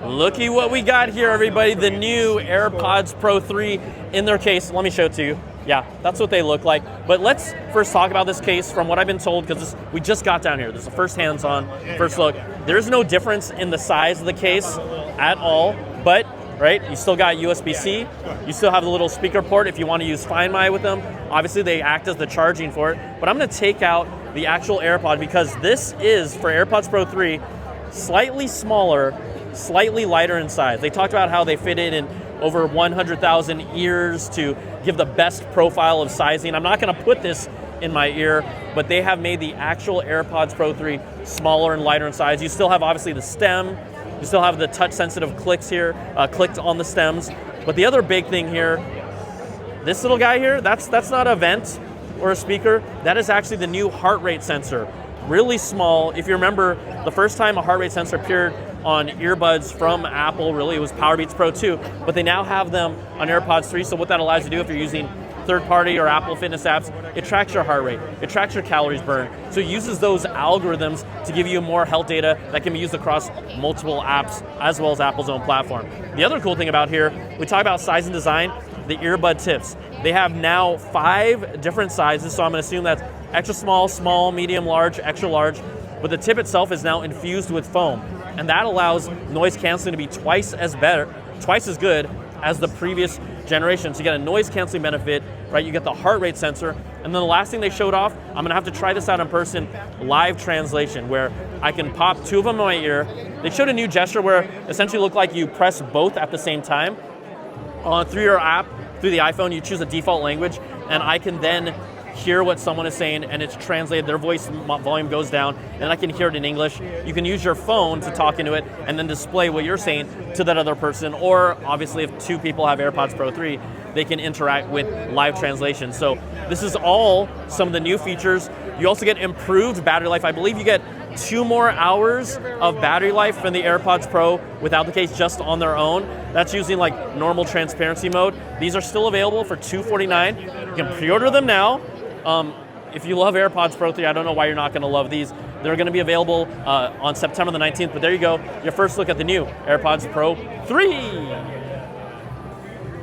Looky what we got here, everybody. The new AirPods Pro 3 in their case. Let me show it to you. Yeah, that's what they look like. But let's first talk about this case from what I've been told, because we just got down here. This is the first hands-on, first look. There's no difference in the size of the case at all, but right, you still got USB-C. You still have the little speaker port if you want to use Find My with them. Obviously, they act as the charging for it. But I'm going to take out the actual AirPod because this is, for AirPods Pro 3, slightly smaller, slightly lighter in size. They talked about how they fit it in over 100,000 ears to give the best profile of sizing. I'm not going to put this in my ear, but they have made the actual AirPods Pro 3 smaller and lighter in size. You still have obviously the stem. You still have the touch-sensitive clicks here, clicked on the stems. But the other big thing here, this little guy here, that's not a vent or a speaker. That is actually the new heart rate sensor. Really small. If you remember, the first time a heart rate sensor appeared on earbuds from Apple, really, it was Powerbeats Pro 2, but they now have them on AirPods 3, so what that allows you to do if you're using third-party or Apple Fitness apps, it tracks your heart rate, it tracks your calories burned, so it uses those algorithms to give you more health data that can be used across multiple apps, as well as Apple's own platform. The other cool thing about here, we talk about size and design, the earbud tips. They have now 5 different sizes, so I'm going to assume that's extra small, small, medium, large, extra large, but the tip itself is now infused with foam, and that allows noise canceling to be twice as good as the previous generation. So you get a noise canceling benefit, right? You get the heart rate sensor, and then the last thing they showed off, I'm gonna have to try this out in person, live translation, where I can pop 2 of them in my ear. They showed a new gesture where essentially looked like you press both at the same time. Through your app, through the iPhone, you choose a default language, and I can then hear what someone is saying, and it's translated, their voice volume goes down, and I can hear it in English. You can use your phone to talk into it and then display what you're saying to that other person, or obviously if 2 people have AirPods Pro 3, they can interact with live translation. So this is all some of the new features. You also get improved battery life. I believe you get 2 more hours of battery life from the AirPods Pro without the case, just on their own. That's using like normal transparency mode. These are still available for $249. You can pre-order them now. If you love AirPods Pro 3, I don't know why you're not going to love these. They're going to be available on September the 19th, but there you go, your first look at the new AirPods Pro 3.